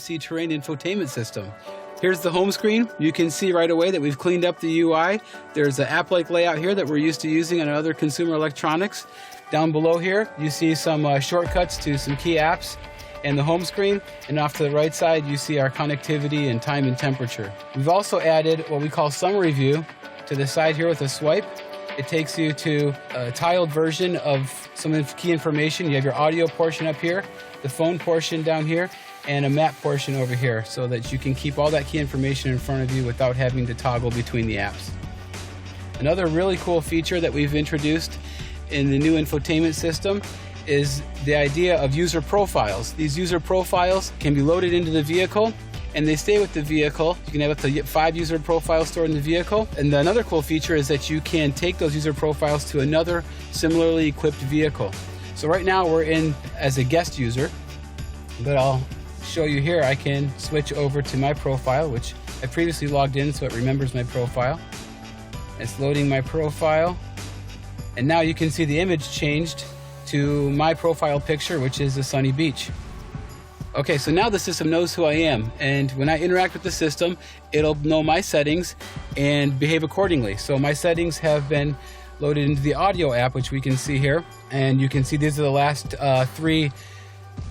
GMC Terrain infotainment system. Here's the home screen. You can see right away that we've cleaned up the UI. There's an app-like layout here that we're used to using on other consumer electronics. Down below here, you see some shortcuts to some key apps and the home screen. And off to the right side, you see our connectivity and time and temperature. We've also added what we call summary view to the side here with a swipe. It takes you to a tiled version of some key information. You have your audio portion up here, the phone portion down here, and a map portion over here so that you can keep all that key information in front of you without having to toggle between the apps. Another really cool feature that we've introduced in the new infotainment system is the idea of user profiles. These user profiles can be loaded into the vehicle and they stay with the vehicle. You can have up to 5 user profiles stored in the vehicle. And another cool feature is that you can take those user profiles to another similarly equipped vehicle. So right now we're in as a guest user, but I'll show you here. I can switch over to my profile, which I previously logged in so it remembers my profile. It's loading my profile, and now you can see the image changed to my profile picture, which is a sunny beach. Okay, so now the system knows who I am, and when I interact with the system, it'll know my settings and behave accordingly. So my settings have been loaded into the audio app, which we can see here, and you can see these are the last 3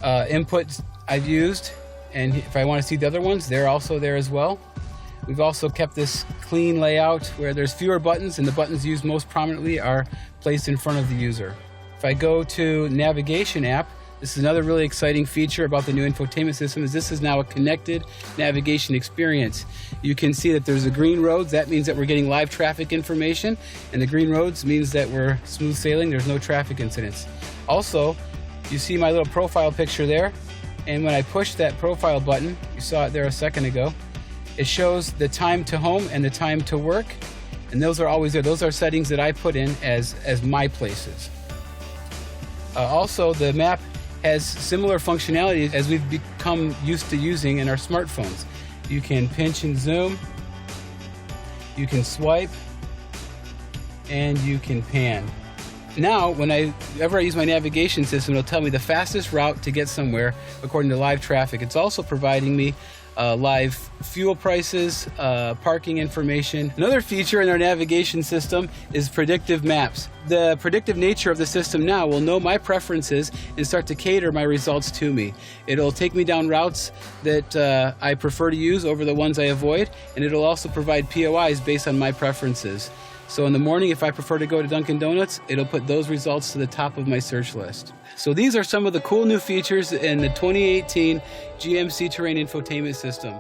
inputs I've used, and if I want to see the other ones, they're also there as well. We've also kept this clean layout where there's fewer buttons, and the buttons used most prominently are placed in front of the user. If I go to navigation app, this is another really exciting feature about the new infotainment system, is this is now a connected navigation experience. You can see that there's the green roads. That means that we're getting live traffic information, and the green roads means that we're smooth sailing. There's no traffic incidents. Also, you see my little profile picture there, and when I push that profile button, you saw it there a second ago, it shows the time to home and the time to work, and those are always there. Those are settings that I put in as my places. Also, the map has similar functionality as we've become used to using in our smartphones. You can pinch and zoom, you can swipe, and you can pan. Now, whenever I use my navigation system, it'll tell me the fastest route to get somewhere according to live traffic. It's also providing me live fuel prices, parking information. Another feature in our navigation system is predictive maps. The predictive nature of the system now will know my preferences and start to cater my results to me. It'll take me down routes that I prefer to use over the ones I avoid, and it'll also provide POIs based on my preferences. So in the morning, if I prefer to go to Dunkin' Donuts, it'll put those results to the top of my search list. So these are some of the cool new features in the 2018 GMC Terrain infotainment system.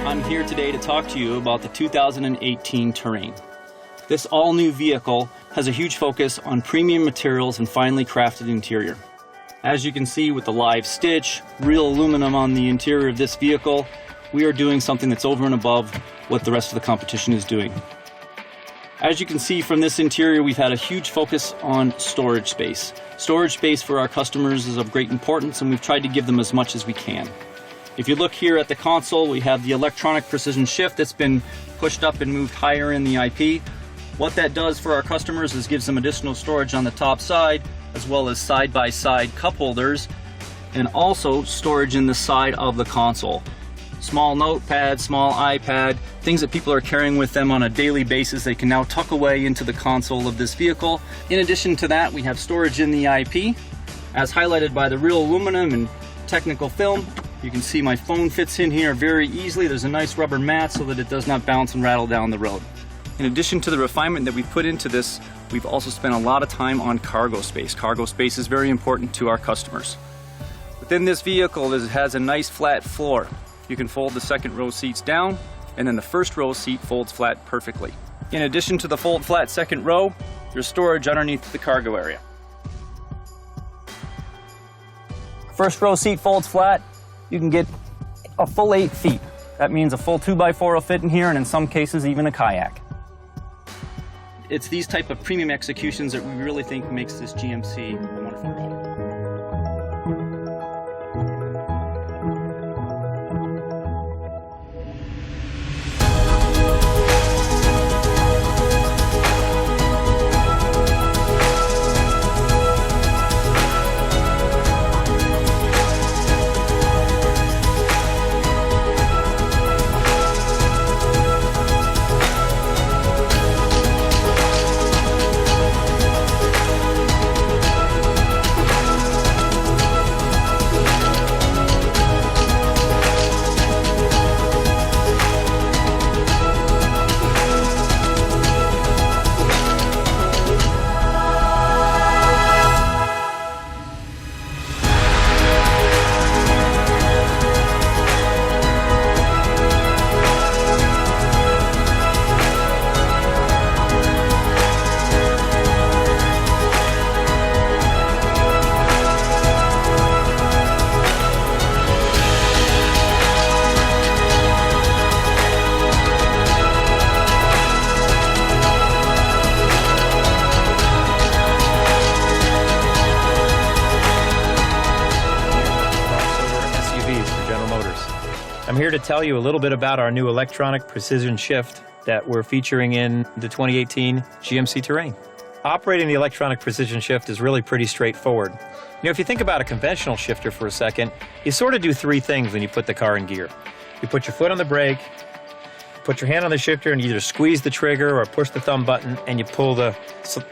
I'm here today to talk to you about the 2018 Terrain. This all-new vehicle has a huge focus on premium materials and finely crafted interior. As you can see with the live stitch, real aluminum on the interior of this vehicle, we are doing something that's over and above what the rest of the competition is doing. As you can see from this interior, we've had a huge focus on storage space. Storage space for our customers is of great importance, and we've tried to give them as much as we can. If you look here at the console, we have the electronic precision shift that's been pushed up and moved higher in the IP. What that does for our customers is gives them additional storage on the top side, as well as side-by-side cup holders, and also storage in the side of the console. Small notepad, small iPad, things that people are carrying with them on a daily basis, they can now tuck away into the console of this vehicle. In addition to that, we have storage in the IP, as highlighted by the real aluminum and technical film. You can see my phone fits in here very easily. There's a nice rubber mat so that it does not bounce and rattle down the road. In addition to the refinement that we've put into this, we've also spent a lot of time on cargo space. Cargo space is very important to our customers. Within this vehicle, it has a nice flat floor. You can fold the second row seats down, and then the first row seat folds flat perfectly. In addition to the fold flat second row, there's storage underneath the cargo area. First row seat folds flat, you can get a full 8 feet. That means a full 2x4 will fit in here, and in some cases even a kayak. It's these type of premium executions that we really think makes this GMC a wonderful product. I'm here to tell you a little bit about our new electronic precision shift that we're featuring in the 2018 GMC Terrain. Operating the electronic precision shift is really pretty straightforward. You know, if you think about a conventional shifter for a second, you sort of do 3 things when you put the car in gear. You put your foot on the brake, put your hand on the shifter and either squeeze the trigger or push the thumb button and you pull the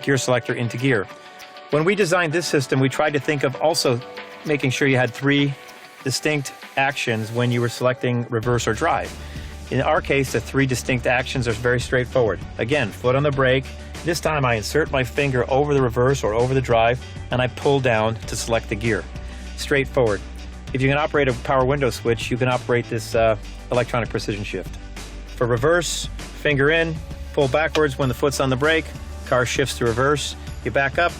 gear selector into gear. When we designed this system, we tried to think of also making sure you had 3 distinct actions when you were selecting reverse or drive. In our case, the 3 distinct actions are very straightforward. Again, foot on the brake. This time I insert my finger over the reverse or over the drive and I pull down to select the gear. Straightforward. If you can operate a power window switch, you can operate this electronic precision shift. For reverse, finger in, pull backwards when the foot's on the brake, car shifts to reverse, you back up,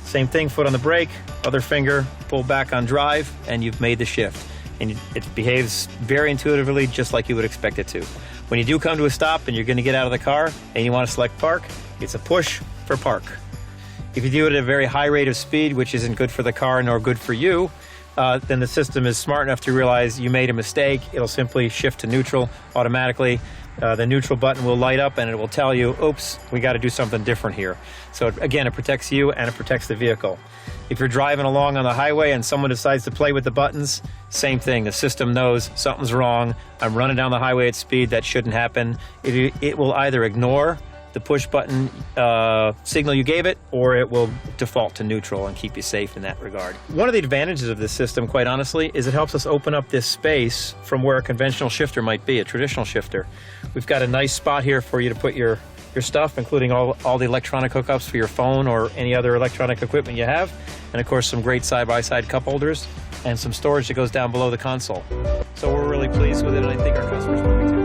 same thing, foot on the brake, other finger, pull back on drive, and you've made the shift. And it behaves very intuitively, just like you would expect it to. When you do come to a stop and you're going to get out of the car and you want to select park, it's a push for park. If you do it at a very high rate of speed, which isn't good for the car nor good for you, then the system is smart enough to realize you made a mistake. It'll simply shift to neutral automatically. The neutral button will light up and it will tell you, oops, we got to do something different here. So again, it protects you and it protects the vehicle. If you're driving along on the highway and someone decides to play with the buttons, same thing. The system knows something's wrong. I'm running down the highway at speed. That shouldn't happen. It will either ignore the push button signal you gave it, or it will default to neutral and keep you safe in that regard. One of the advantages of this system, quite honestly, is it helps us open up this space from where a conventional shifter might be, a traditional shifter. We've got a nice spot here for you to put your stuff, including all the electronic hookups for your phone or any other electronic equipment you have, and of course some great side-by-side cup holders and some storage that goes down below the console. So we're really pleased with it, and I think our customers will be too.